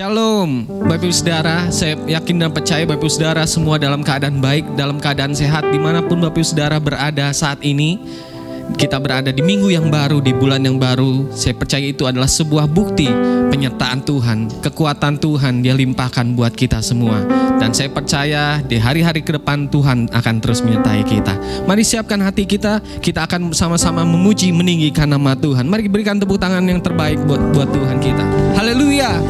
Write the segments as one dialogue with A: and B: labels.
A: Shalom Bapak Ibu Saudara, saya yakin dan percaya Bapak Ibu Saudara semua dalam keadaan baik, dalam keadaan sehat, dimanapun Bapak Ibu Saudara berada saat ini. Kita berada di minggu yang baru, di bulan yang baru. Saya percaya itu adalah sebuah bukti penyertaan Tuhan, kekuatan Tuhan Dia limpahkan buat kita semua. Dan saya percaya di hari-hari ke depan Tuhan akan terus menyertai kita. Mari siapkan hati kita, kita akan bersama-sama memuji, meninggikan nama Tuhan. Mari berikan tepuk tangan yang terbaik buat Tuhan kita. Haleluya.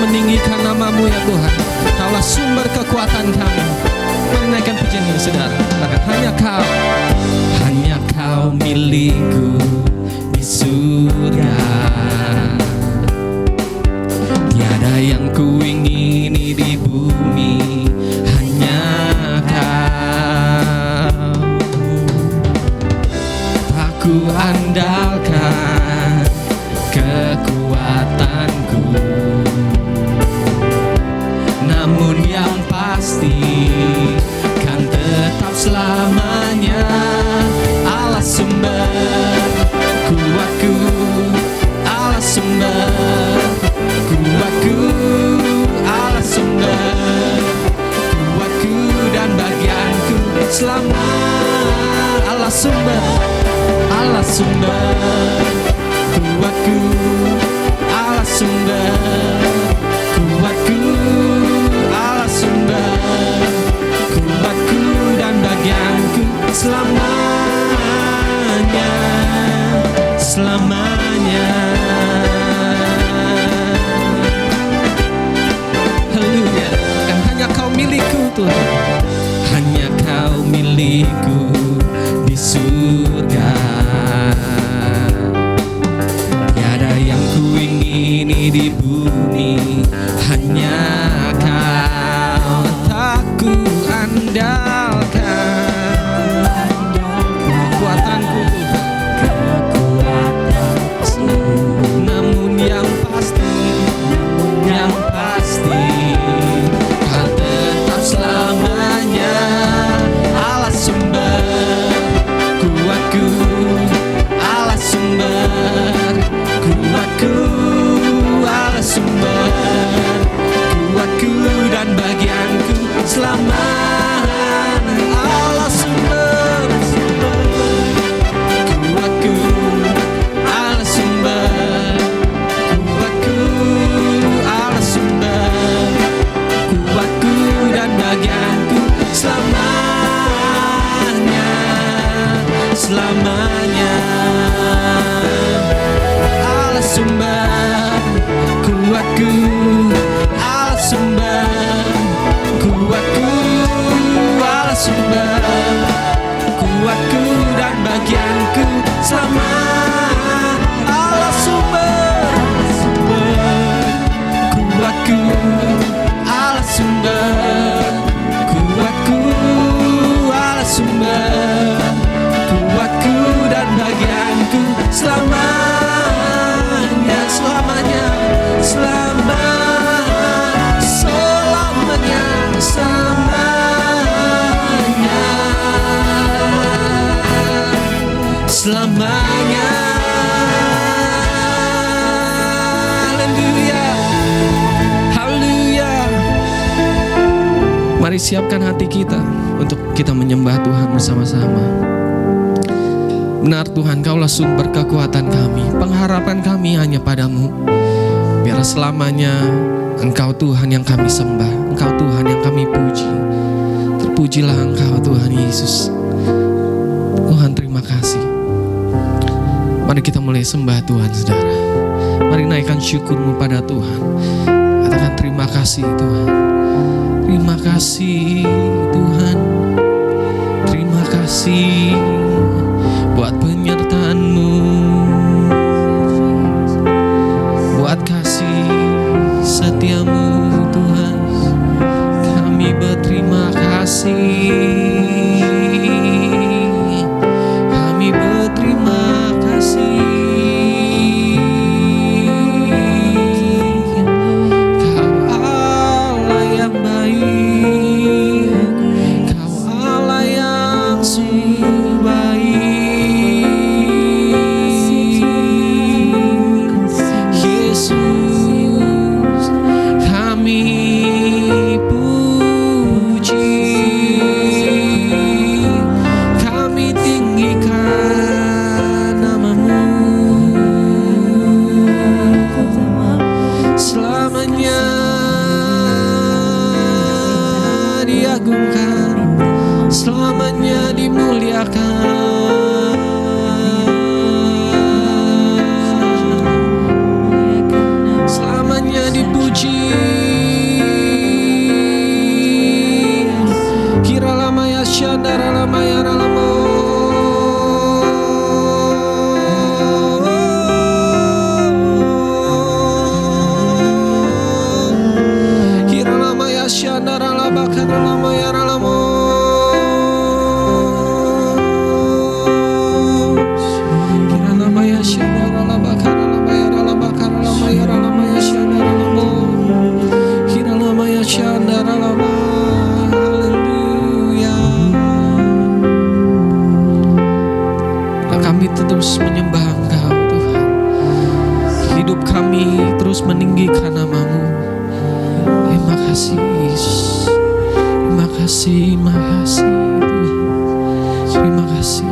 A: Meninggikan nama-Mu ya Tuhan, Kaulah sumber kekuatan kami. Mari naikkan pujian ini saudara. Hanya Kau milikku di surga. Tiada yang kuingini di bumi, hanya Kau. Aku andalkan kekuatanku, namun yang pasti kan tetap selamanya Allah sumber kuatku, Allah sumber kuatku, Allah sumber kuatku dan bagianku selama Allah sumber kuatku, Allah sumber kuatku, Allah sumber kuatku dan bagianku selamanya, selamanya. Haleluya. Kan hanya Kau milikku Tuhan, hanya Kau milikku di surga. Tiada yang kuingini di bumi, hanya Kau. Tak ku andalkan kekuatanku Tuhan, namun yang pasti kan tetap selamanya Allah sumber kuatku, Allah sumber kuatku, Allah sumber kuatku dan bagianku selamanya. Allah sumber kuatku, Allah sumber kuatku, Allah sumber kuatku dan bagianku selamanya, selamanya. Allah sumber kuatku, Allah sumber kuatku, Allah sumber kuatku dan bagianku selamanya. Allah sumber kuatku, Allah sumber kuatku, Allah sumber kuatku dan bagianku selamanya, selamanya, selamanya, selamanya, selamanya, selamanya. Haleluya, haleluya. Mari siapkan hati kita untuk kita menyembah Tuhan bersama-sama. Benar Tuhan, Kaulah sumber kekuatan kami, pengharapan kami hanya padamu. Biar selamanya Engkau Tuhan yang kami sembah, Engkau Tuhan yang kami puji. Terpujilah Engkau Tuhan Yesus. Tuhan terima kasih. Mari kita mulai sembah Tuhan saudara. Mari naikkan syukurmu pada Tuhan. Katakan terima kasih Tuhan. Terima kasih Tuhan. Terima kasih buat penyertaan-Mu, buat kasih setia-Mu Tuhan. Kami berterima kasih, kami berterima kasih. Kau Allah yang baik. diagungkan, selamanya dimuliakan. Selamanya dipuji. Kiralamaya Shandaralamaya Ralamo. Kiralamaya Shandaralabakaramaya Ralamo. Kiralamaya Shandaralabakaramaya Ralabakaramaya Ralamaya Shandaralamo. Kiralamaya Shandaralamo. Kami terus menyembah Engkau Tuhan. Hidup kami terus meninggikan nama-Mu. Terima kasih Yesus. Terima kasih, terima kasih Tuhan. Terima kasih.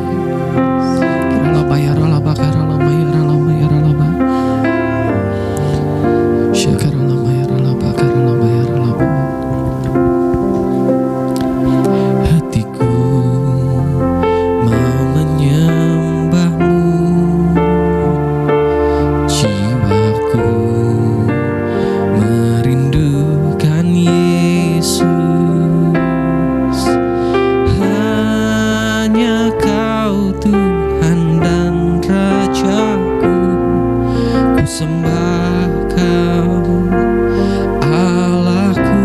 A: Hatiku mau menyembah-Mu, jiwaku merindukan Yesus. Hanya Kau Tuhan dan Rajaku, ku sembah Kau Allahku.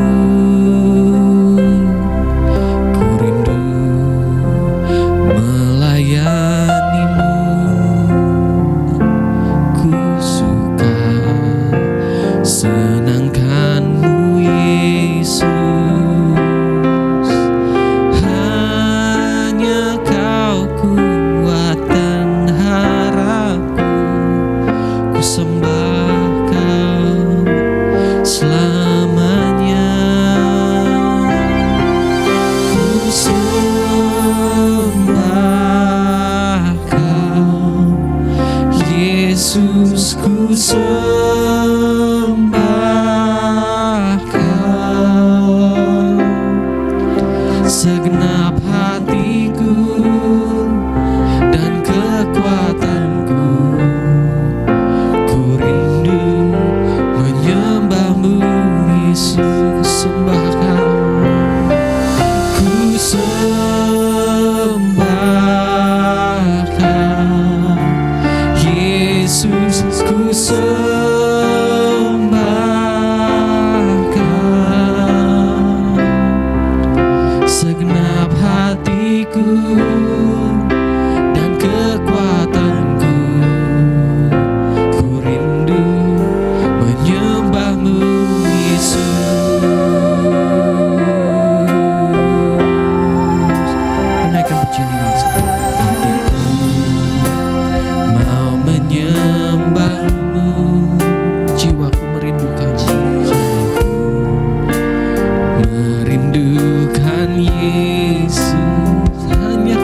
A: Ku rindu melayani-Mu, ku suka senangkan-Mu Yesus. Hanya Kau kuat dan harapku, ku sembah Kau selamanya. Ku sembah Kau Yesus, ku sembah Kau segenap hatiku dan kekuatanku. Ku rindu menyembah-Mu Yesus, sembah Kau. Ku sembah Kau Yesus, ku sembah Kau segenap hatiku dan kekuatanku. Ku rindu menyembah-Mu Yesus. Menaikkan pujian ini. Hatiku mau menyembah-Mu, jiwaku merindukan-Mu. Merindukan Yesus, hanya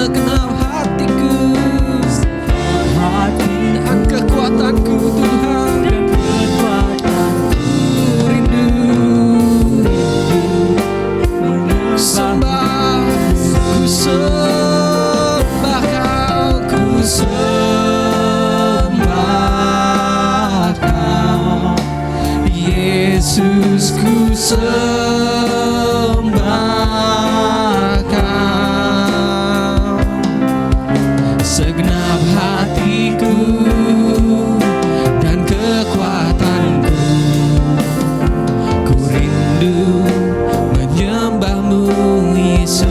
A: segenap hatiku dan kekuatanku Tuhan. Rindu sembah, ku sembah Kau, ku sembah Kau, Yesus, ku sembah Kau. Segenap hatiku dan kekuatanku, ku rindu menyembah-Mu Yesus.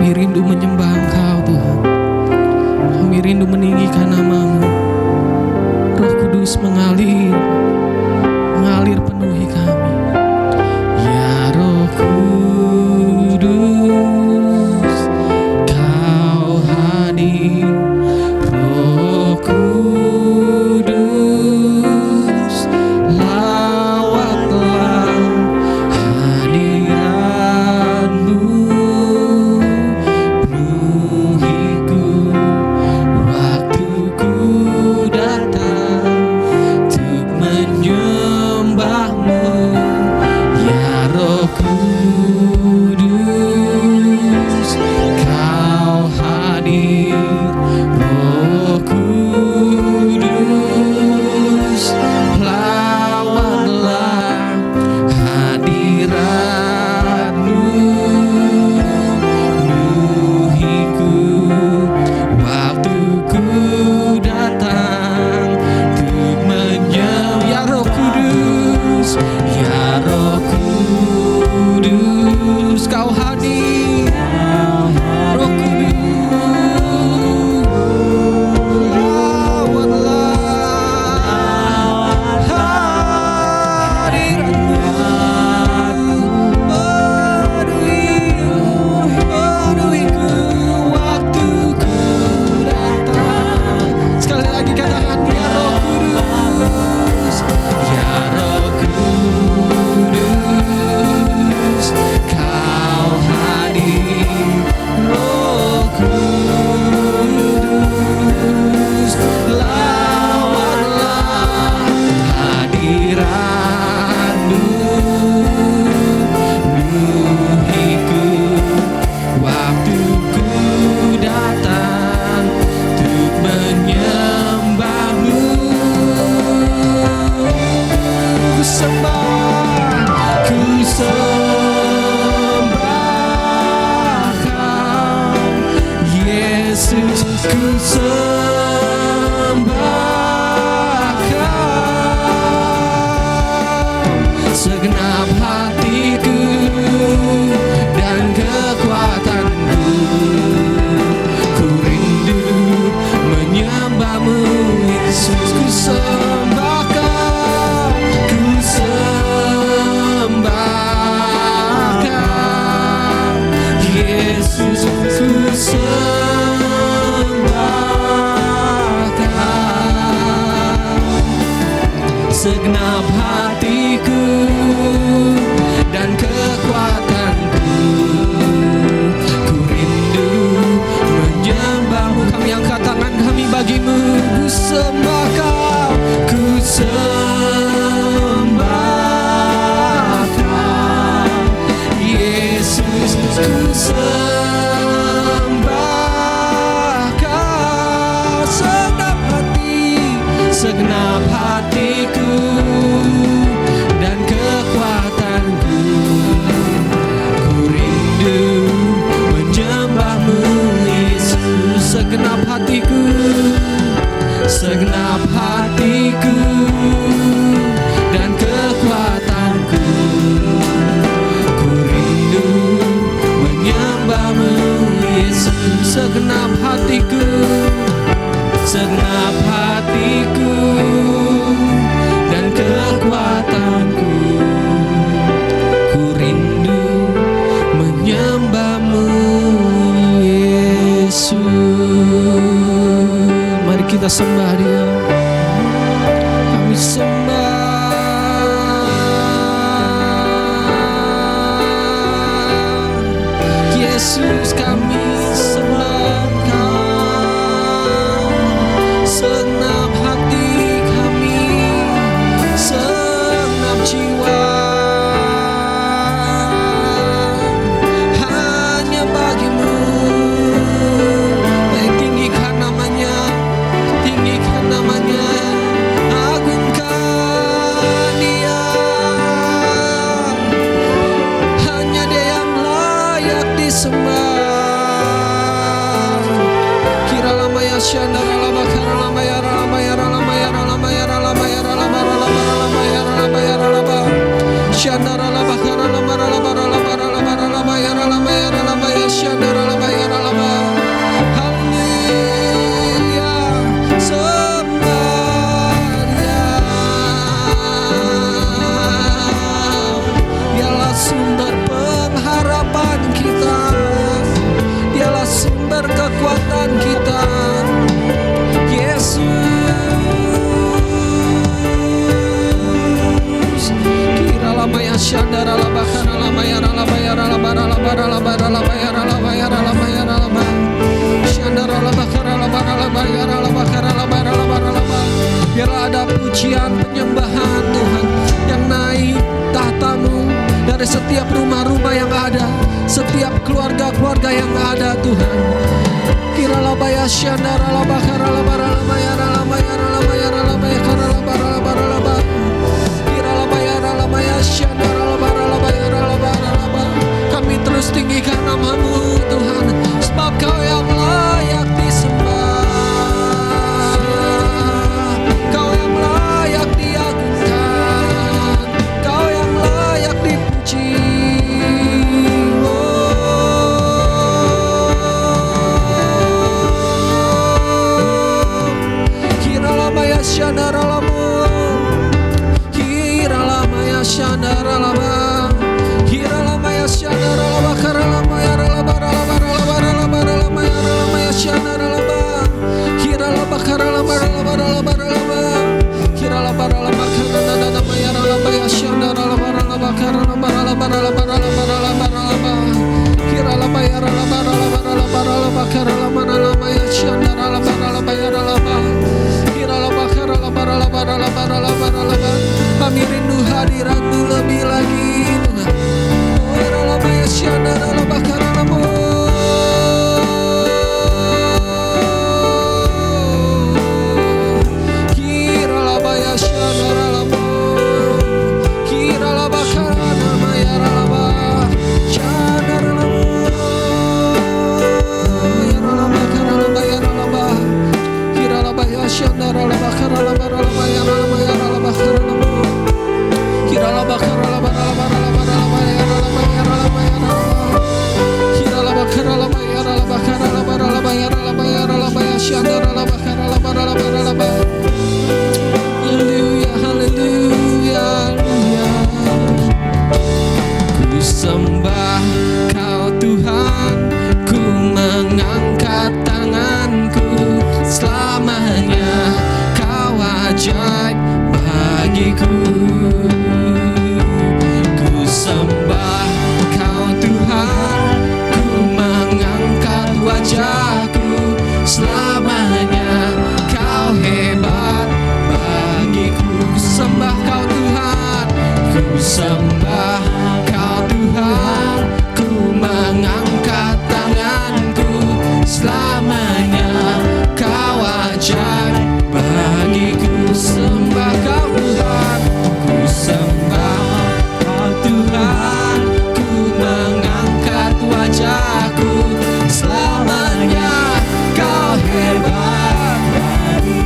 A: Kami rindu menyembah Engkau Tuhan. Kami rindu meninggikan nama-Mu. Roh Kudus mengalir penuhi kami. Ya Roh Kudus, Kau hadir. Roh Kudus, lawatlah hadirat-Mu, penuhiku waktuku datang untuk menyembah-Mu. Ya Roh Kudus, Kau hadir. Roh Kudus, lawatlah hadirat-Mu, penuhiku waktuku datang untuk menyembah. Ya Roh Kudus, ya Roh Kudus, Kau hadir. Roh Kudus, lawatlah hadirat-Mu, penuhiku waktuku datang. Sekali lagi katakan, ya Roh Kudus, ya Roh Kudus, Kau hadir. Roh Kudus, lawatlah hadirat-Mu, penuhiku waktuku datang untuk menyembah-Mu. Ku sembah Kau, Yesus, ku sembah Kau. Segenap hatiku dan kekuatanku, ku rindu menyembah-Mu Yesus. Ku sembah Kau, ku sembah Kau, Yesus, ku sembah Kau. Segenap hatiku dan kekuatanku, ku rindu menyembah-Mu. Kami angkat tangan kami bagi-Mu. Ku sembah Kau, ku sembah Kau, Yesus, ku sembah Kau. Segenap hatiku dan kekuatanku, ku rindu menyembah-Mu Yesus. Segenap hatiku, segenap hatiku dan kekuatanku, ku rindu menyembah-Mu Yesus. Segenap hatiku, segenap hatiku dan kekuatanku, ku rindu menyembah-Mu Yesus. Mari kita sembah Dia. Kami sembah Yesus kami sembah Kau, senang hati kami, senang jiwa, hanya bagimu. Tinggikan namanya, tinggikan namanya, agungkan Dia. Hanya Dia yang layak disembah. Kira lama ya syandara lama kara lama ya lama ya lama ya lama ya lama ya lama lama ya lama ya lama syandara lama kara lama lama lama lama ya lama ya lama ya syandara lama ya lama. Haleluya, sembah Dia. Dialah sumber pengharapan kita, Dialah sumber kekuatan kita, Yesus. Kira lama ya syandara lama kara lama ya lama ya lama lama lama ya lama ya lama ya lama syandara lama kara lama lama ya lama kara lama lama. Biarlah ada pujian penyembahan Tuhan yang naik tahta-Mu dari setiap rumah-rumah yang ada, setiap keluarga-keluarga yang ada Tuhan. Kira lama ya syandara lama kara lama lama ya lama ya lama ya lama ya kara lama lama. Kira lama ya syandara lama lama ya lama lama. Kami terus tinggikan nama-Mu Tuhan, sebab Kau yang layak disembah, Kau yang layak diagungkan, Kau yang layak dipuji. Kira lama ya syandara lama, kira lama ya syandara lama, kira lama ya syandara lama kara lama ya lama lama lama ya syandara lama, kira lama kara lama lama kira lama lama kara lama ya lama ya syandara lama kara lama kira lama ya lama kara lama ya syandara lama ya lama kira lama kara lama. Kami rindu hadirat-Mu lebih lagi Tuhan. Oh lama ya syandara lama kara lama. Kira lama ya syandara lama, kira lama kara lama ya lama syandara lama ya lama kara lama ya lama kira lama ya syandara lama kara lama ya lama ya lama kara lama kira lama kara lama ya lama ya lama ya lama kira lama kara lama ya lama kara lama ya lama ya syandara lama kara lama. Haleluya, haleluya, haleluya. Ku sembah Kau Tuhan, ku mengangkat tanganku, selamanya Kau ajaib bagiku. Ku sembah Kau Tuhan, ku mengangkat wajahku, selamanya Kau hebat bagiku. Ku sembah Kau Tuhan, ku sembah Kau Tuhan, ku mengangkat tanganku, selamanya Kau ajaib bagiku. Sembah Kau Tuhan, ku sembah Kau Tuhan, ku mengangkat wajahku, selamanya Kau hebat.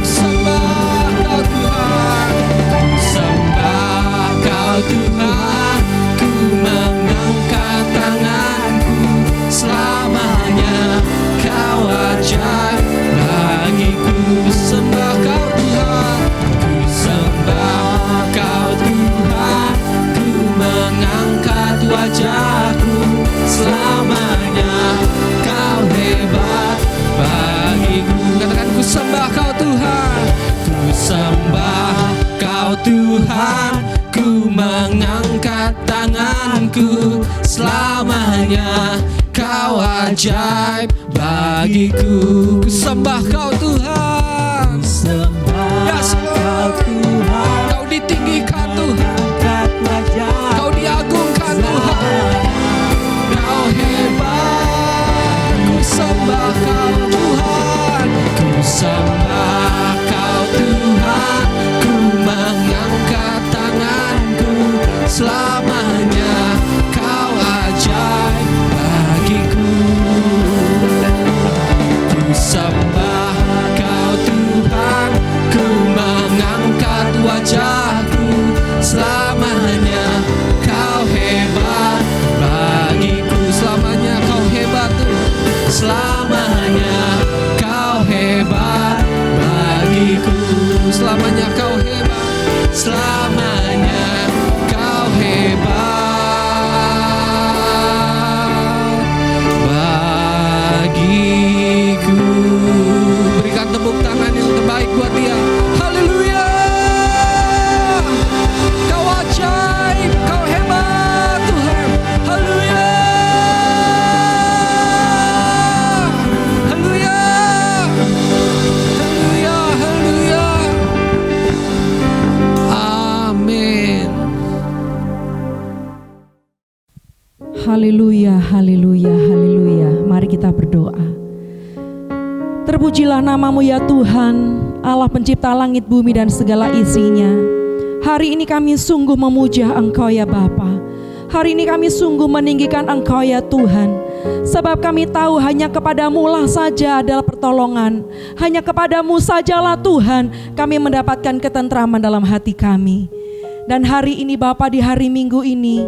A: Sembah Kau Tuhan, ku sembah Kau Tuhan, ku mengangkat tanganku, selamanya Kau ajaib bagiku. Sembah Kau Tuhan, ku sembah Kau Tuhan, ku mengangkat wajahku, selamanya Kau hebat bagiku. Katakan ku sembah Kau Tuhan, ku sembah Kau Tuhan, ku mengangkat tanganku, selamanya Kau Kau ajaib bagiku. Ku sembah Kau Tuhan. Ya Kau Tuhan. Kau ditinggikan Tuhan. Kau diagungkan Tuhan. Kau hebat. Ku sembah Kau Tuhan. Ku sembah Kau Tuhan. Ku mengangkat tanganku selamanya. Kau ajaib bagiku. Ku sembah Kau Tuhan. Ku mengangkat wajahku selamanya. Kau hebat bagiku. Selamanya Kau hebat Tuhan. Selamanya Kau hebat bagiku. Selamanya Kau hebat. Selamanya Kau hebat bagiku. Berikan tepuk tangan yang terbaik buat Dia. Haleluya. Kau ajaib, Kau hebat Tuhan. Haleluya. Haleluya. Haleluya. Haleluya. Amin.
B: Haleluya, haleluya, haleluya. Mari kita berdoa. Terpujilah nama-Mu ya Tuhan, Allah pencipta langit bumi dan segala isinya. Hari ini kami sungguh memuja Engkau ya Bapa. Hari ini kami sungguh meninggikan Engkau ya Tuhan. Sebab kami tahu hanya kepada-Mu lah saja adalah pertolongan. Hanya kepada-Mu sajalah Tuhan kami mendapatkan ketentraman dalam hati kami. Dan hari ini Bapa, di hari Minggu ini,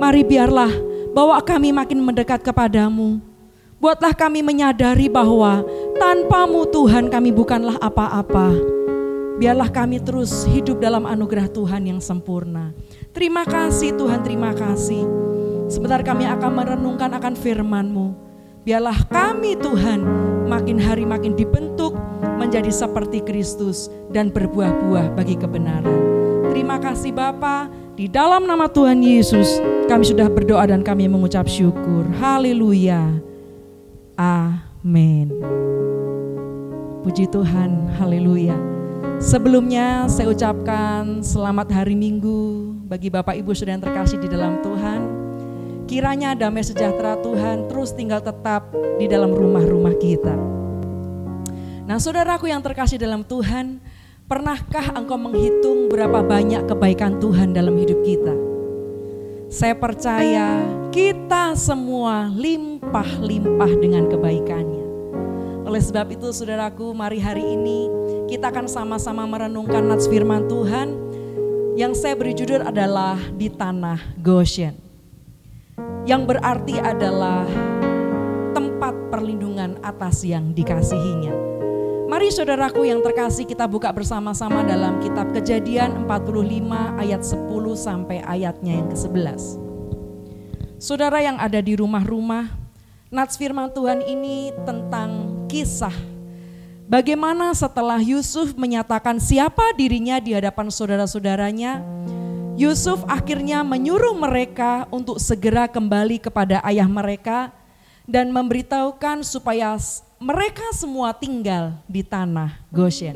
B: mari biarlah bawa kami makin mendekat kepada-Mu. Buatlah kami menyadari bahwa tanpa-Mu Tuhan kami bukanlah apa-apa. Biarlah kami terus hidup dalam anugerah Tuhan yang sempurna. Terima kasih Tuhan, terima kasih. Sebentar kami akan merenungkan akan firman-Mu. Biarlah kami Tuhan makin hari makin dibentuk menjadi seperti Kristus dan berbuah-buah bagi kebenaran. Terima kasih Bapa, di dalam nama Tuhan Yesus kami sudah berdoa dan kami mengucap syukur. Haleluya. Amin. Puji Tuhan, haleluya. Sebelumnya saya ucapkan selamat hari Minggu bagi Bapak Ibu Saudara yang terkasih di dalam Tuhan. Kiranya damai sejahtera Tuhan terus tinggal tetap di dalam rumah-rumah kita. Nah saudaraku yang terkasih dalam Tuhan, pernahkah engkau menghitung berapa banyak kebaikan Tuhan dalam hidup kita? Saya percaya kita semua limpah-limpah dengan kebaikannya. Oleh sebab itu saudaraku, mari hari ini kita akan sama-sama merenungkan nats firman Tuhan yang saya beri judul adalah di tanah Goshen. Yang berarti adalah tempat perlindungan atas yang dikasihinya. Mari saudaraku yang terkasih, kita buka bersama-sama dalam kitab Kejadian 45 ayat 10 sampai ayatnya yang ke-11. Saudara yang ada di rumah-rumah, nats firman Tuhan ini tentang kisah bagaimana setelah Yusuf menyatakan siapa dirinya di hadapan saudara-saudaranya, Yusuf akhirnya menyuruh mereka untuk segera kembali kepada ayah mereka dan memberitahukan supaya mereka semua tinggal di tanah Goshen.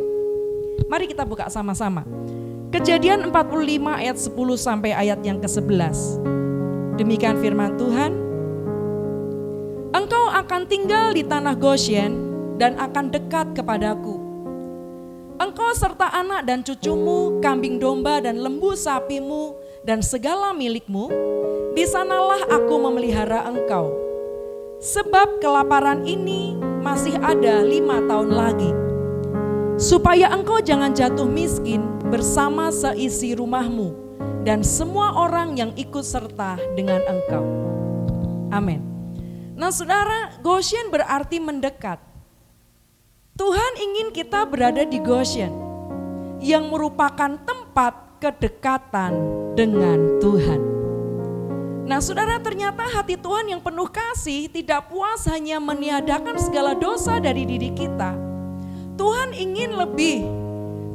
B: Mari kita buka sama-sama. Kejadian 45 ayat 10 sampai ayat yang ke-11. Demikian firman Tuhan. Engkau akan tinggal di tanah Goshen dan akan dekat kepadaku. Engkau serta anak dan cucumu, kambing domba dan lembu sapimu dan segala milikmu, di sanalah aku memelihara engkau. Sebab kelaparan ini masih ada 5 tahun lagi. Supaya engkau jangan jatuh miskin bersama seisi rumahmu dan semua orang yang ikut serta dengan engkau. Amin. Nah saudara, Goshen berarti mendekat. Tuhan ingin kita berada di Goshen yang merupakan tempat kedekatan dengan Tuhan. Nah saudara, ternyata hati Tuhan yang penuh kasih tidak puas hanya meniadakan segala dosa dari diri kita. Tuhan ingin lebih.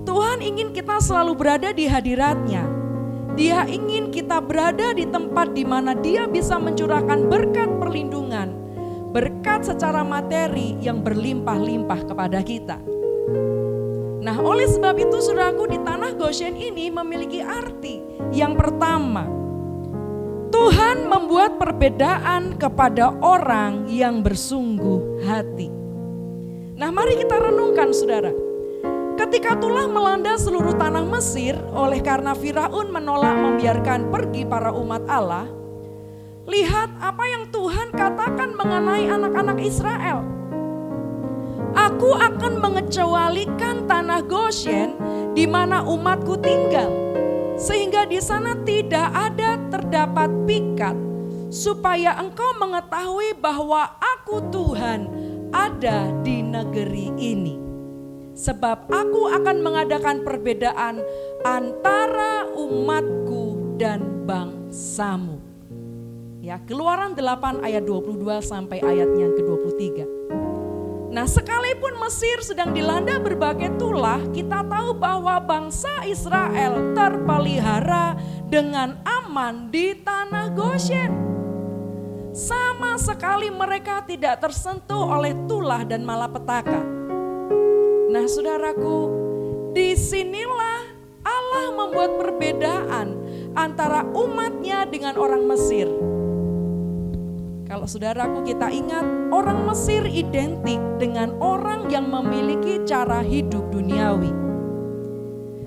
B: Tuhan ingin kita selalu berada di hadirat-Nya. Dia ingin kita berada di tempat di mana Dia bisa mencurahkan berkat perlindungan, berkat secara materi yang berlimpah-limpah kepada kita. Nah, oleh sebab itu saudaraku, di tanah Goshen ini memiliki arti. Yang pertama, Tuhan membuat perbedaan kepada orang yang bersungguh hati. Nah, mari kita renungkan saudara. Ketika tulah melanda seluruh tanah Mesir oleh karena Firaun menolak membiarkan pergi para umat Allah, lihat apa yang Tuhan katakan mengenai anak-anak Israel. Aku akan mengecualikan tanah Goshen di mana umatku tinggal, sehingga di sana tidak ada terdapat pikat, supaya engkau mengetahui bahwa aku Tuhan ada di negeri ini. Sebab aku akan mengadakan perbedaan antara umatku dan bangsamu. Ya, Keluaran 8 ayat 22 sampai ayatnya yang ke-23. Nah, sekalipun Mesir sedang dilanda berbagai tulah, kita tahu bahwa bangsa Israel terpelihara dengan aman di tanah Goshen. Sama sekali mereka tidak tersentuh oleh tulah dan malapetaka. Nah, saudaraku, disinilah Allah membuat perbedaan antara umatnya dengan orang Mesir. Kalau saudaraku kita ingat, orang Mesir identik dengan orang yang memiliki cara hidup duniawi.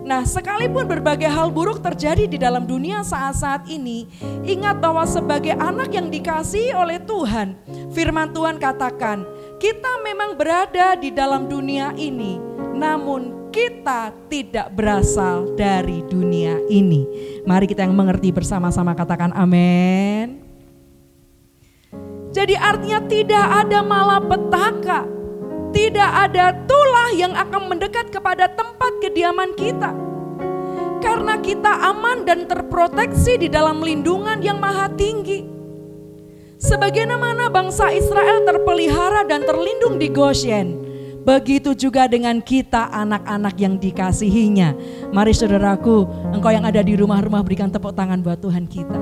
B: Nah, sekalipun berbagai hal buruk terjadi di dalam dunia saat-saat ini, ingat bahwa sebagai anak yang dikasihi oleh Tuhan, firman Tuhan katakan, kita memang berada di dalam dunia ini, namun kita tidak berasal dari dunia ini. Mari kita yang mengerti bersama-sama katakan amin. Jadi artinya tidak ada malapetaka, tidak ada tulah yang akan mendekat kepada tempat kediaman kita. Karena kita aman dan terproteksi di dalam lindungan yang maha tinggi. Sebagaimana bangsa Israel terpelihara dan terlindung di Goshen, begitu juga dengan kita anak-anak yang dikasihinya. Mari saudaraku, engkau yang ada di rumah-rumah berikan tepuk tangan buat Tuhan kita.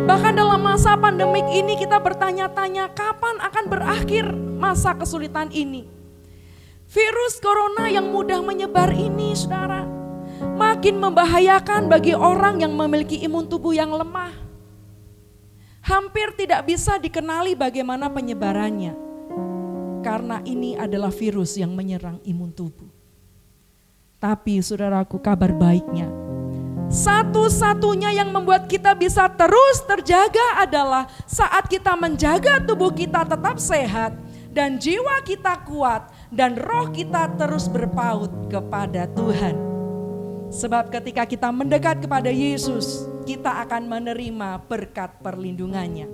B: Bahkan dalam masa pandemik ini kita bertanya-tanya kapan akan berakhir masa kesulitan ini. Virus corona yang mudah menyebar ini saudara, makin membahayakan bagi orang yang memiliki imun tubuh yang lemah. Hampir tidak bisa dikenali bagaimana penyebarannya. Karena ini adalah virus yang menyerang imun tubuh. Tapi saudaraku, kabar baiknya, satu-satunya yang membuat kita bisa terus terjaga adalah saat kita menjaga tubuh kita tetap sehat dan jiwa kita kuat dan roh kita terus berpaut kepada Tuhan. Sebab ketika kita mendekat kepada Yesus, kita akan menerima berkat perlindungannya.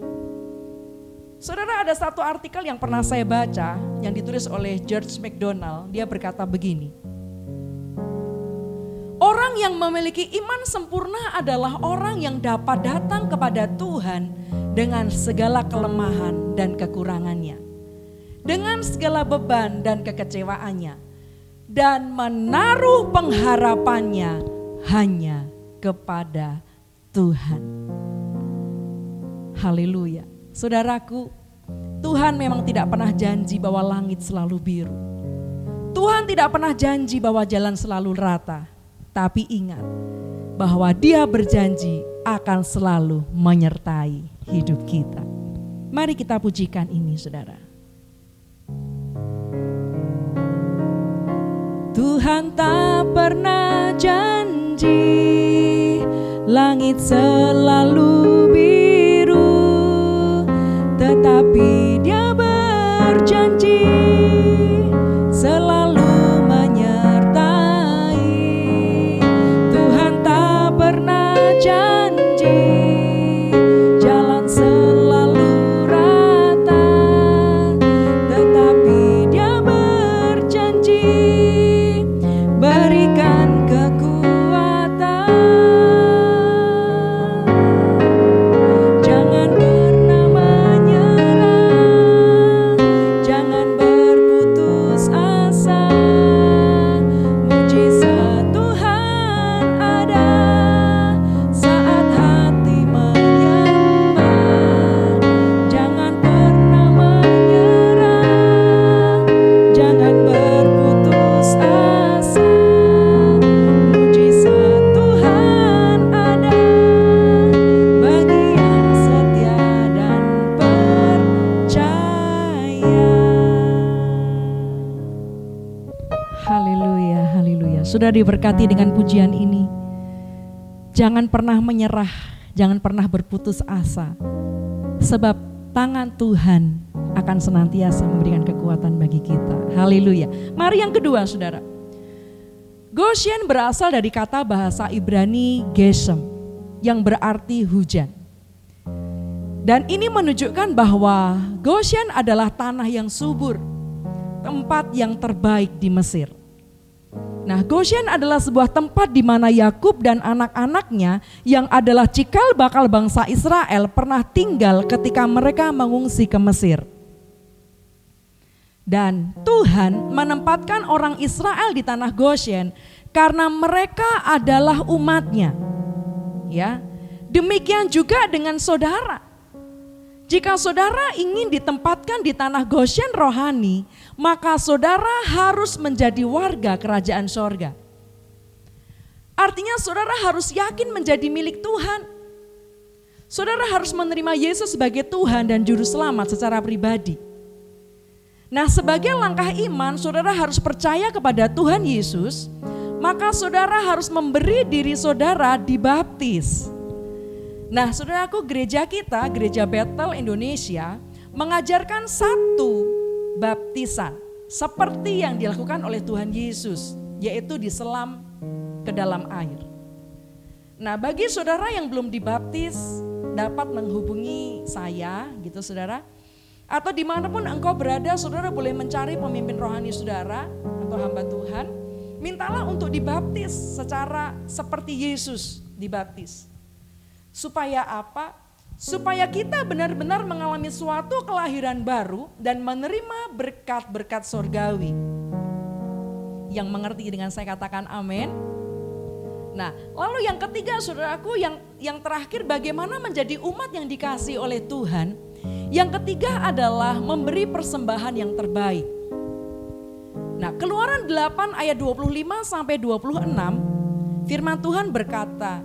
B: Saudara, ada satu artikel yang pernah saya baca yang ditulis oleh George MacDonald. Dia berkata begini, orang yang memiliki iman sempurna adalah orang yang dapat datang kepada Tuhan dengan segala kelemahan dan kekurangannya, dengan segala beban dan kekecewaannya, dan menaruh pengharapannya hanya kepada Tuhan. Haleluya. Saudaraku, Tuhan memang tidak pernah janji bahwa langit selalu biru. Tuhan tidak pernah janji bahwa jalan selalu rata. Tapi ingat bahwa Dia berjanji akan selalu menyertai hidup kita. Mari kita pujikan ini saudara. Tuhan tak pernah janji langit selalu biru, tetapi Dia berjanji selalu menyertai. Tuhan tak pernah janji jalan selalu rata, tetapi Dia berjanji berikan kekuatan. Sudah diberkati dengan pujian ini. Jangan pernah menyerah, jangan pernah berputus asa. Sebab tangan Tuhan akan senantiasa memberikan kekuatan bagi kita. Haleluya. Mari yang kedua, saudara. Goshen berasal dari kata bahasa Ibrani Geshem yang berarti hujan. Dan ini menunjukkan bahwa Goshen adalah tanah yang subur, tempat yang terbaik di Mesir. Nah, Goshen adalah sebuah tempat di mana Yakub dan anak-anaknya yang adalah cikal bakal bangsa Israel pernah tinggal ketika mereka mengungsi ke Mesir. Dan Tuhan menempatkan orang Israel di tanah Goshen karena mereka adalah umatnya. Ya, demikian juga dengan saudara. Jika saudara ingin ditempatkan di tanah Goshen rohani, maka saudara harus menjadi warga kerajaan sorga. Artinya saudara harus yakin menjadi milik Tuhan. Saudara harus menerima Yesus sebagai Tuhan dan Juru Selamat secara pribadi. Nah, sebagai langkah iman, saudara harus percaya kepada Tuhan Yesus, maka saudara harus memberi diri saudara dibaptis. Nah, saudaraku, gereja kita, Gereja Bethel Indonesia, mengajarkan satu baptisan seperti yang dilakukan oleh Tuhan Yesus, yaitu diselam ke dalam air. Nah, bagi saudara yang belum dibaptis, dapat menghubungi saya gitu saudara. Atau dimanapun engkau berada, saudara boleh mencari pemimpin rohani saudara atau hamba Tuhan. Mintalah untuk dibaptis secara seperti Yesus dibaptis. Supaya apa? Supaya kita benar-benar mengalami suatu kelahiran baru dan menerima berkat-berkat sorgawi. Yang mengerti dengan saya katakan amin. Nah, lalu yang ketiga saudaraku, yang terakhir bagaimana menjadi umat yang dikasihi oleh Tuhan. Yang ketiga adalah memberi persembahan yang terbaik. Nah, Keluaran 8 ayat 25 sampai 26, firman Tuhan berkata,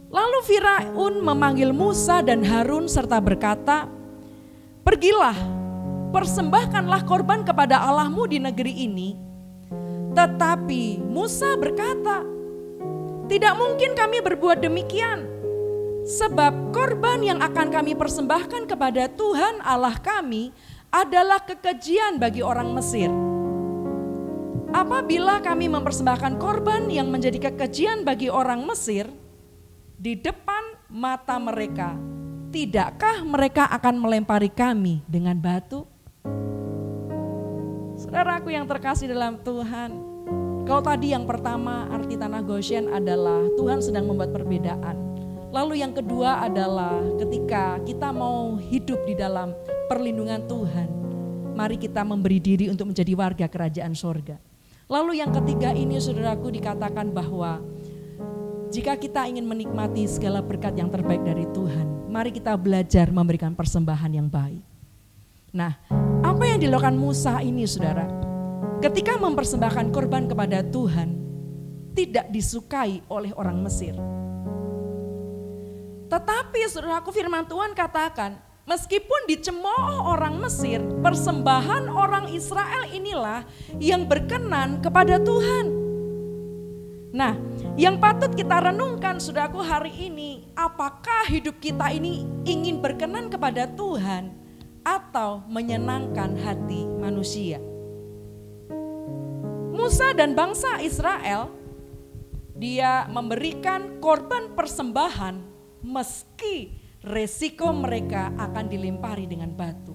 B: lalu Firaun memanggil Musa dan Harun serta berkata, pergilah, persembahkanlah korban kepada Allahmu di negeri ini. Tetapi Musa berkata, tidak mungkin kami berbuat demikian, sebab korban yang akan kami persembahkan kepada Tuhan Allah kami adalah kekejian bagi orang Mesir. Apabila kami mempersembahkan korban yang menjadi kekejian bagi orang Mesir di depan mata mereka, tidakkah mereka akan melempari kami dengan batu? Saudaraku yang terkasih dalam Tuhan, kalau tadi yang pertama arti tanah Goshen adalah Tuhan sedang membuat perbedaan. Lalu yang kedua adalah ketika kita mau hidup di dalam perlindungan Tuhan, mari kita memberi diri untuk menjadi warga kerajaan sorga. Lalu yang ketiga ini saudaraku dikatakan bahwa jika kita ingin menikmati segala berkat yang terbaik dari Tuhan, mari kita belajar memberikan persembahan yang baik. Nah, apa yang dilakukan Musa ini saudara? Ketika mempersembahkan korban kepada Tuhan, tidak disukai oleh orang Mesir. Tetapi saudaraku firman Tuhan katakan, meskipun dicemooh orang Mesir, persembahan orang Israel inilah yang berkenan kepada Tuhan. Nah, yang patut kita renungkan saudaraku hari ini, apakah hidup kita ini ingin berkenan kepada Tuhan atau menyenangkan hati manusia? Musa dan bangsa Israel, dia memberikan korban persembahan meski resiko mereka akan dilempari dengan batu.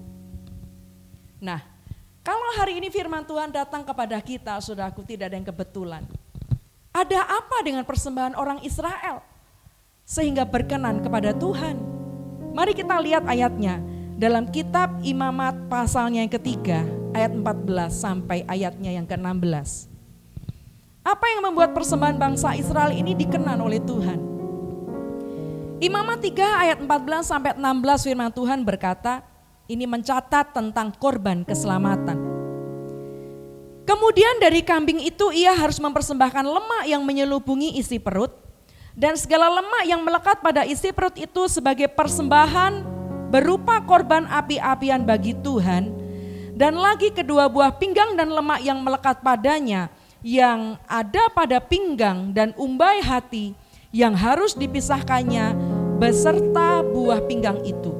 B: Nah, kalau hari ini firman Tuhan datang kepada kita, saudaraku, tidak ada yang kebetulan. Ada apa dengan persembahan orang Israel sehingga berkenan kepada Tuhan? Mari kita lihat ayatnya dalam kitab Imamat pasalnya yang ketiga, ayat 14 sampai ayatnya yang ke-16. Apa yang membuat persembahan bangsa Israel ini dikenan oleh Tuhan? Imamat 3 ayat 14 sampai 16 firman Tuhan berkata, ini mencatat tentang korban keselamatan. Kemudian dari kambing itu ia harus mempersembahkan lemak yang menyelubungi isi perut, dan segala lemak yang melekat pada isi perut itu sebagai persembahan berupa korban api-apian bagi Tuhan, dan lagi kedua buah pinggang dan lemak yang melekat padanya yang ada pada pinggang dan umbai hati yang harus dipisahkannya beserta buah pinggang itu.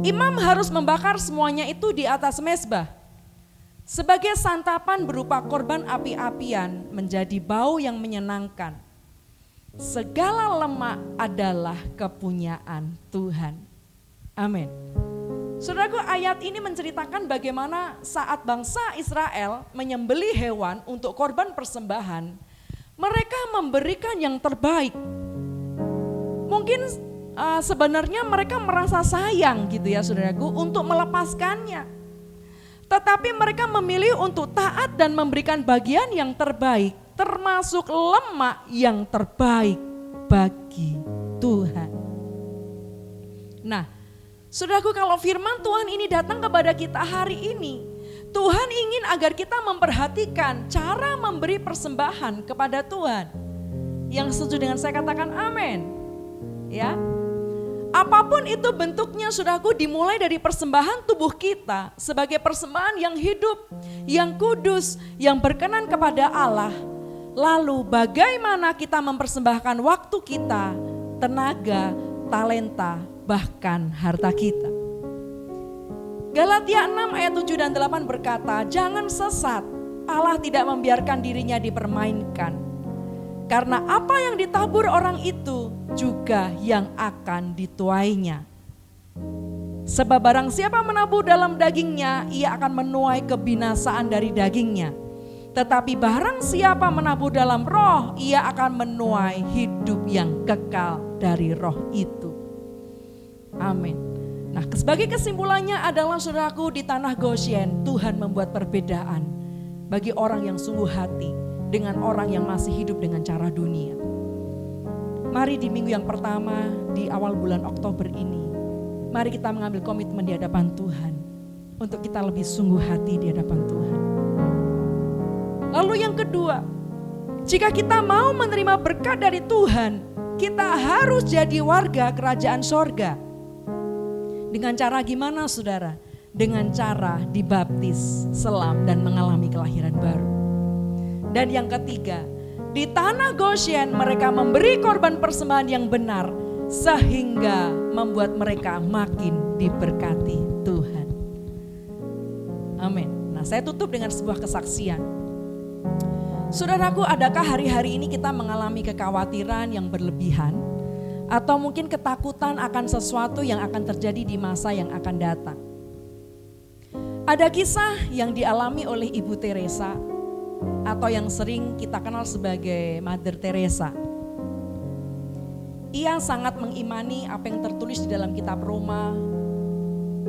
B: Imam harus membakar semuanya itu di atas mezbah. Sebagai santapan berupa korban api-apian menjadi bau yang menyenangkan. Segala lemak adalah kepunyaan Tuhan. Amin. Saudaraku, ayat ini menceritakan bagaimana saat bangsa Israel menyembelih hewan untuk korban persembahan, mereka memberikan yang terbaik. Mungkin sebenarnya mereka merasa sayang gitu ya saudaraku untuk melepaskannya. Tetapi mereka memilih untuk taat dan memberikan bagian yang terbaik, termasuk lemak yang terbaik bagi Tuhan. Nah, saudaraku, kalau firman Tuhan ini datang kepada kita hari ini, Tuhan ingin agar kita memperhatikan cara memberi persembahan kepada Tuhan. Yang setuju dengan saya katakan amin. Ya. Apapun itu bentuknya, saudaraku, dimulai dari persembahan tubuh kita sebagai persembahan yang hidup, yang kudus, yang berkenan kepada Allah. Lalu bagaimana kita mempersembahkan waktu kita, tenaga, talenta, bahkan harta kita. Galatia 6 ayat 7 dan 8 berkata, jangan sesat, Allah tidak membiarkan dirinya dipermainkan. Karena apa yang ditabur orang itu juga yang akan dituainya. Sebab barang siapa menabur dalam dagingnya, ia akan menuai kebinasaan dari dagingnya. Tetapi barang siapa menabur dalam roh, ia akan menuai hidup yang kekal dari roh itu. Amin. Nah, sebagai kesimpulannya adalah saudaraku, di tanah Goshen Tuhan membuat perbedaan bagi orang yang sungguh hati dengan orang yang masih hidup dengan cara dunia. Mari di minggu yang pertama di awal bulan Oktober ini, mari kita mengambil komitmen di hadapan Tuhan untuk kita lebih sungguh hati di hadapan Tuhan. Lalu yang kedua, jika kita mau menerima berkat dari Tuhan, kita harus jadi warga kerajaan sorga. Dengan cara gimana saudara? Dengan cara dibaptis, selam dan mengalami kelahiran baru. Dan yang ketiga, di tanah Goshen mereka memberi korban persembahan yang benar sehingga membuat mereka makin diberkati Tuhan. Amin. Nah, saya tutup dengan sebuah kesaksian. Saudaraku, adakah hari-hari ini kita mengalami kekhawatiran yang berlebihan atau mungkin ketakutan akan sesuatu yang akan terjadi di masa yang akan datang? Ada kisah yang dialami oleh Ibu Teresa atau yang sering kita kenal sebagai Mother Teresa. Ia sangat mengimani apa yang tertulis di dalam kitab Roma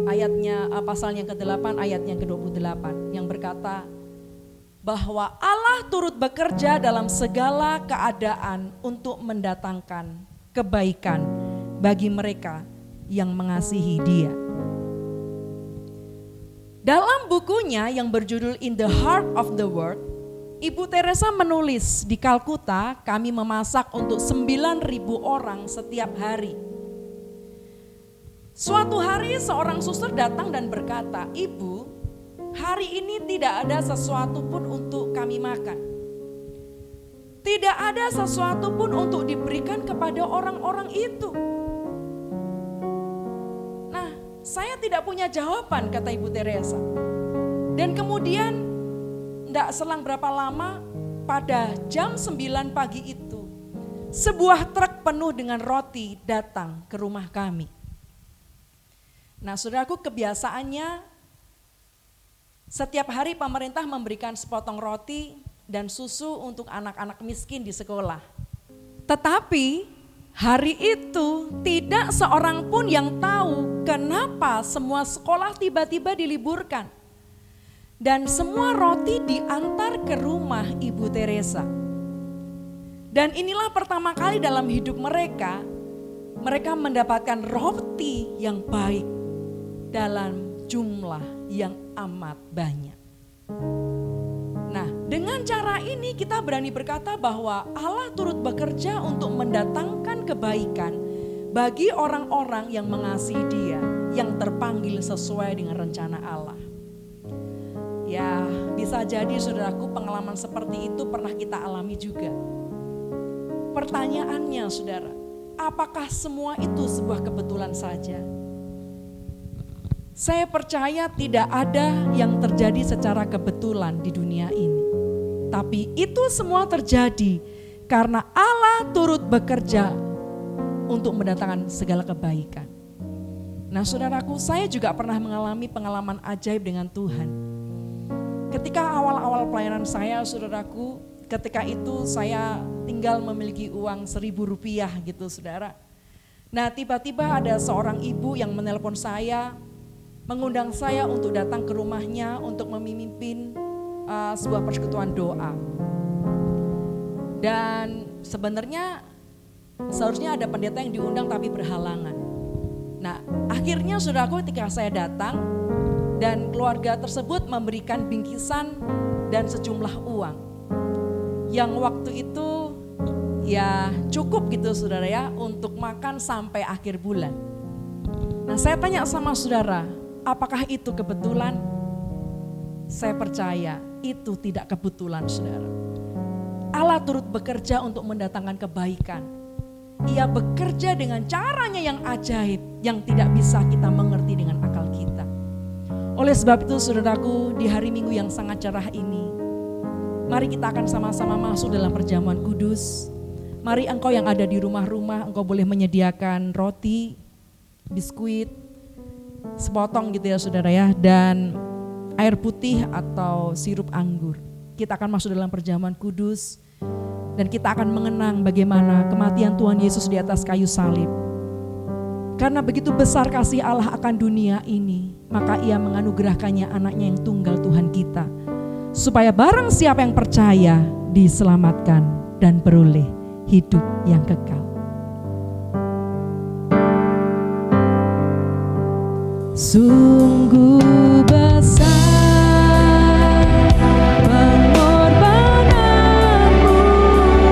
B: ayatnya pasalnya ke-8 ayatnya ke-28 yang berkata bahwa Allah turut bekerja dalam segala keadaan untuk mendatangkan kebaikan bagi mereka yang mengasihi Dia. Dalam bukunya yang berjudul In the Heart of the World, Ibu Teresa menulis, di Kalkuta kami memasak untuk 9.000 orang setiap hari. Suatu hari seorang suster datang dan berkata, Ibu, hari ini tidak ada sesuatu pun untuk kami makan. Tidak ada sesuatu pun untuk diberikan kepada orang-orang itu. Nah, saya tidak punya jawaban, kata Ibu Teresa. Dan kemudian tidak selang berapa lama, pada jam 9 pagi itu, sebuah truk penuh dengan roti datang ke rumah kami. Nah, saudaraku, kebiasaannya setiap hari pemerintah memberikan sepotong roti dan susu untuk anak-anak miskin di sekolah. Tetapi hari itu tidak seorang pun yang tahu kenapa semua sekolah tiba-tiba diliburkan. Dan semua roti diantar ke rumah Ibu Teresa. Dan inilah pertama kali dalam hidup mereka mendapatkan roti yang baik dalam jumlah yang amat banyak. Nah, dengan cara ini kita berani berkata bahwa Allah turut bekerja untuk mendatangkan kebaikan bagi orang-orang yang mengasihi Dia, yang terpanggil sesuai dengan rencana Allah. Ya, bisa jadi saudaraku pengalaman seperti itu pernah kita alami juga. Pertanyaannya saudara, apakah semua itu sebuah kebetulan saja? Saya percaya tidak ada yang terjadi secara kebetulan di dunia ini. Tapi itu semua terjadi karena Allah turut bekerja untuk mendatangkan segala kebaikan. Nah saudaraku, saya juga pernah mengalami pengalaman ajaib dengan Tuhan. Ketika awal-awal pelayanan saya saudaraku, ketika itu saya tinggal memiliki uang Rp1.000 gitu saudara. Nah tiba-tiba ada seorang ibu yang menelpon saya, mengundang saya untuk datang ke rumahnya untuk memimpin sebuah persekutuan doa. Dan sebenarnya seharusnya ada pendeta yang diundang tapi berhalangan. Nah akhirnya saudaraku ketika saya datang dan keluarga tersebut memberikan bingkisan dan sejumlah uang. Yang waktu itu ya cukup gitu saudara ya untuk makan sampai akhir bulan. Nah saya tanya sama saudara, apakah itu kebetulan? Saya percaya itu tidak kebetulan saudara. Allah turut bekerja untuk mendatangkan kebaikan. Ia bekerja dengan caranya yang ajaib yang tidak bisa kita mengerti dengan akal kita. Oleh sebab itu saudaraku, di hari Minggu yang sangat cerah ini, mari kita akan sama-sama masuk dalam perjamuan kudus. Mari engkau yang ada di rumah-rumah, engkau boleh menyediakan roti, biskuit, sepotong gitu ya saudara ya, dan air putih atau sirup anggur. Kita akan masuk dalam perjamuan kudus dan kita akan mengenang bagaimana kematian Tuhan Yesus di atas kayu salib. Karena begitu besar kasih Allah akan dunia ini, maka Ia menganugerahkannya anaknya yang tunggal Tuhan kita, supaya barang siapa yang percaya diselamatkan dan beroleh hidup yang kekal. Sungguh besar pengorbananmu bagiku,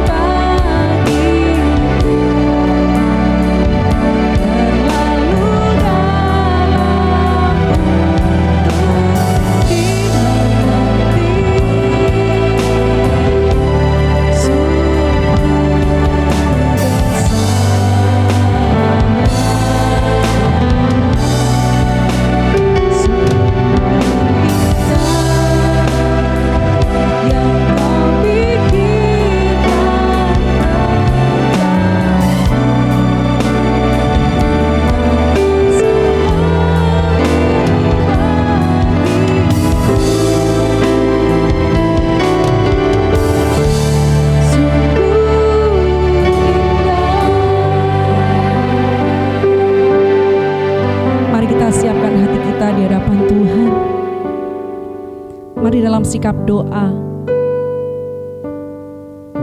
B: terlalu dalam untuk dimengerti. Sungguh sikap doa.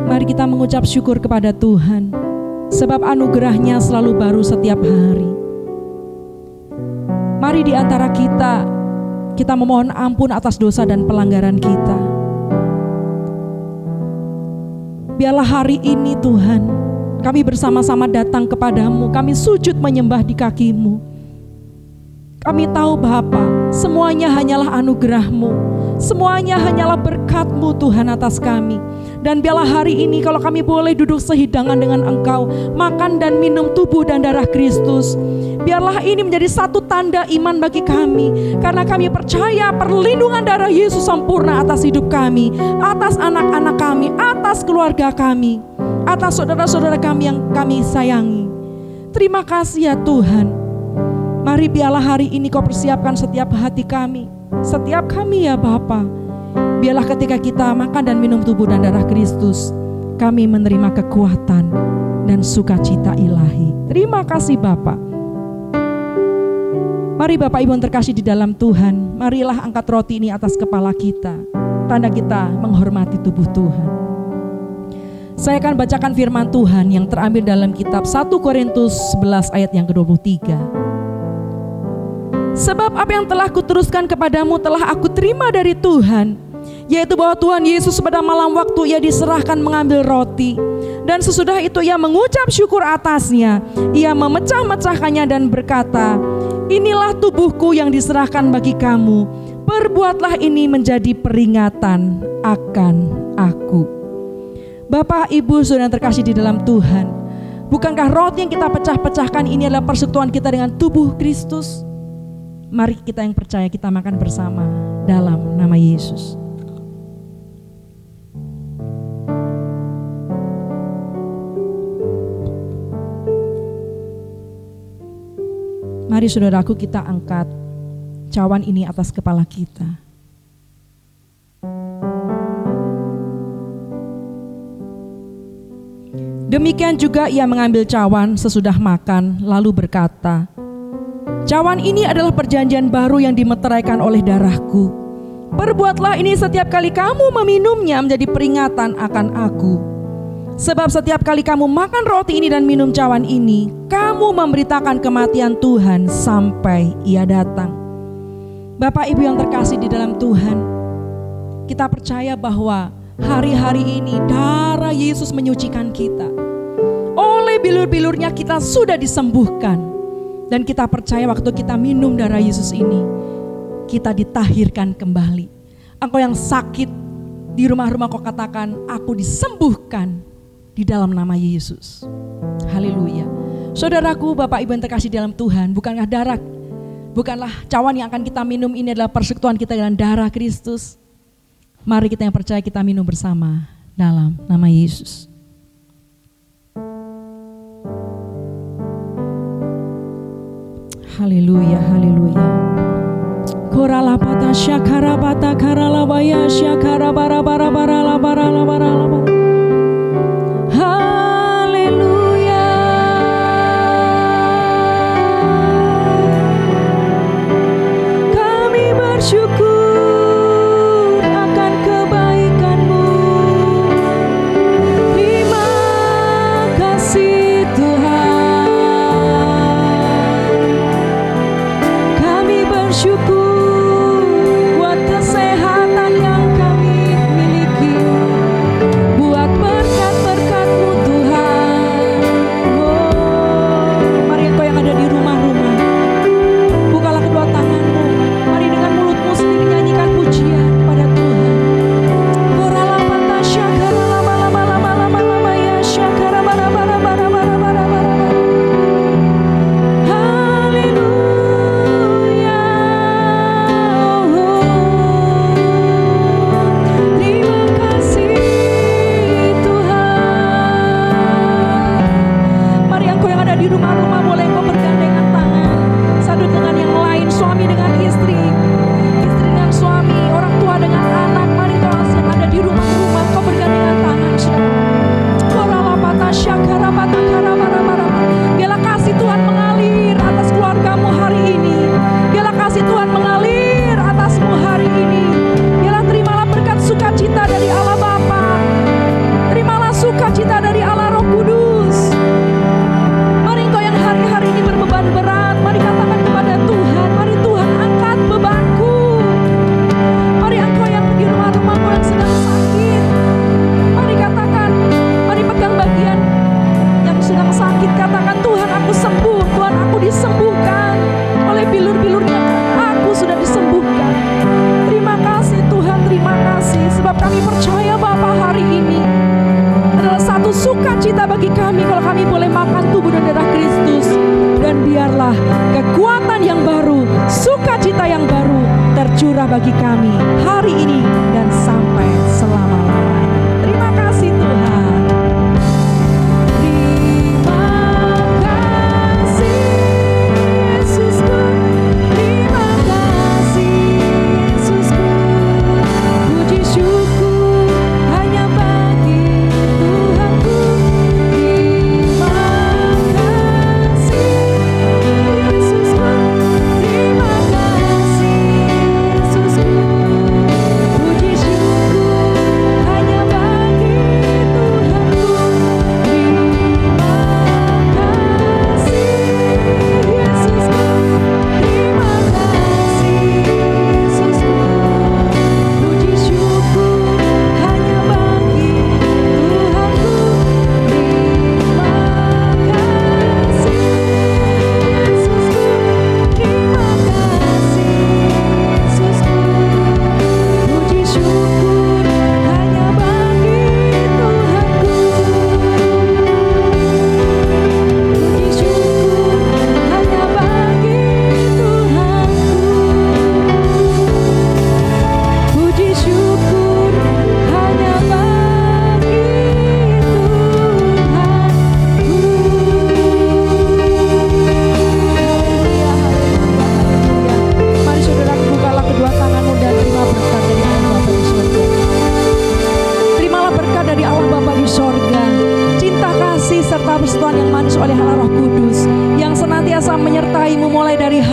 B: Mari kita mengucap syukur kepada Tuhan, sebab anugerahnya selalu baru setiap hari. Mari di antara kita memohon ampun atas dosa dan pelanggaran kita. Biarlah hari ini Tuhan, kami bersama-sama datang kepadamu, kami sujud menyembah di kaki-Mu. Kami tahu Bapa, semuanya hanyalah anugerah-Mu. Semuanya hanyalah berkat-Mu Tuhan atas kami. Dan biarlah hari ini kalau kami boleh duduk sehidangan dengan Engkau, makan dan minum tubuh dan darah Kristus, biarlah ini menjadi satu tanda iman bagi kami. Karena kami percaya perlindungan darah Yesus sempurna atas hidup kami, atas anak-anak kami, atas keluarga kami, atas saudara-saudara kami yang kami sayangi. Terima kasih ya Tuhan. Mari biarlah hari ini Kau persiapkan setiap hati kami, setiap kami ya Bapa. Biarlah ketika kita makan dan minum tubuh dan darah Kristus, kami menerima kekuatan dan sukacita ilahi. Terima kasih Bapa. Mari Bapak Ibu yang terkasih di dalam Tuhan, marilah angkat roti ini atas kepala kita, tanda kita menghormati tubuh Tuhan. Saya akan bacakan firman Tuhan yang terambil dalam kitab 1 Korintus 11 ayat yang ke-23. Sebab apa yang telah kuteruskan kepadamu telah aku terima dari Tuhan, yaitu bahwa Tuhan Yesus pada malam waktu Ia diserahkan mengambil roti, dan sesudah itu Ia mengucap syukur atasnya, Ia memecah-mecahkannya dan berkata, inilah tubuhku yang diserahkan bagi kamu, perbuatlah ini menjadi peringatan akan aku. Bapak, Ibu, Saudara yang terkasih di dalam Tuhan, bukankah roti yang kita pecah-pecahkan ini adalah persekutuan kita dengan tubuh Kristus? Mari kita yang percaya kita makan bersama dalam nama Yesus. Mari saudaraku, kita angkat cawan ini atas kepala kita. Demikian juga ia mengambil cawan sesudah makan, lalu berkata, cawan ini adalah perjanjian baru yang dimeteraikan oleh darahku. Perbuatlah ini setiap kali kamu meminumnya menjadi peringatan akan aku. Sebab setiap kali kamu makan roti ini dan minum cawan ini, kamu memberitakan kematian Tuhan sampai ia datang. Bapak Ibu yang terkasih di dalam Tuhan, kita percaya bahwa hari-hari ini darah Yesus menyucikan kita. Oleh bilur-bilurnya kita sudah disembuhkan. Dan kita percaya waktu kita minum darah Yesus ini, kita ditahirkan kembali. Engkau yang sakit di rumah-rumah, kau katakan, aku disembuhkan di dalam nama Yesus. Haleluya. Saudaraku, Bapak Ibu yang terkasih dalam Tuhan, bukanlah cawan yang akan kita minum ini adalah persekutuan kita dengan darah Kristus. Mari kita yang percaya kita minum bersama dalam nama Yesus. Haleluya, haleluya. Koralapata syakarabata karalabaya syakara bara bara la bara la bara la bara. Haleluya. Kami bersyukur akan kebaikan-Mu. Terima kasih Tuhan. Kami bersyukur buat kesehatan yang kami miliki, buat berkat-berkat-Mu Tuhan. Oh, mari engkau yang ada di rumah-rumah, bukalah kedua tanganmu. Mari dengan mulutmu sendiri nyanyikan pujian kepada Tuhan. Koralapata syakara lama lama lama lama lama ya syakara bara bara bara bara bara bara. Haleluya. Terima kasih Tuhan. Mari engkau yang ada di rumah-rumah boleh engkau bergandengan tangan satu dengan yang lain, suami dengan istri, istri dengan suami, orang tua dengan anak. Mari engkau yang ada di rumah-rumah engkau bergandengan tangan. Koralapata syakarapata karabara-bara. Biarlah kasih Tuhan mengalir atas keluargamu hari ini. Biarlah kasih Tuhan mengalir atasmu hari ini. Biarlah terimalah berkat sukacita dari Allah Bapa. Terimalah sukacita dari Allah Roh Kudus. Mari engkau yang hari-hari ini berbeban berat, mari katakan kepada Tuhan, mari Tuhan angkat bebanku. Mari engkau yang di rumah-rumahmu yang sedang sakit, mari katakan, mari pegang bagian yang sedang sakit, katakan Tuhan aku sembuh, Tuhan aku disembuhkan. Oleh bilur-bilurnya aku sudah disembuhkan. Terima kasih Tuhan, terima kasih. Sebab kami percaya Bapa hari ini adalah satu sukacita bagi kami kalau kami boleh makan tubuh dan darah Kristus. Dan biarlah kekuatan yang baru, sukacita yang baru tercurah bagi kami hari ini dan sampai selama-lamanya. Terima kasih Tuhan. Terima kasih Yesusku. Terima kasih Yesusku. Puji syukur hanya bagi Tuhanku. Terima kasih Yesusku. Terima kasih Yesusku. Puji syukur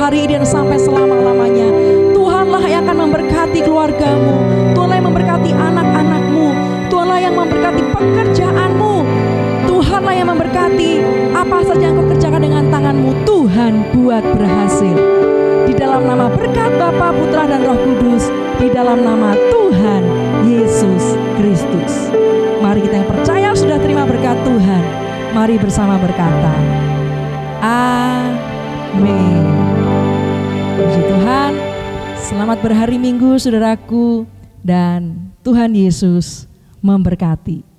B: hari ini dan sampai selama-lamanya. Tuhanlah yang akan memberkati keluargamu, Tuhanlah yang memberkati anak-anakmu, Tuhanlah yang memberkati pekerjaanmu, Tuhanlah yang memberkati apa saja yang kau kerjakan dengan tanganmu. Tuhan buat berhasil. Di dalam nama berkat Bapa, Putra dan Roh Kudus, di dalam nama Tuhan Yesus Kristus. Mari kita yang percaya sudah terima berkat Tuhan, mari bersama berkata, amin. Puji Tuhan. Selamat berhari Minggu saudaraku, dan Tuhan Yesus memberkati.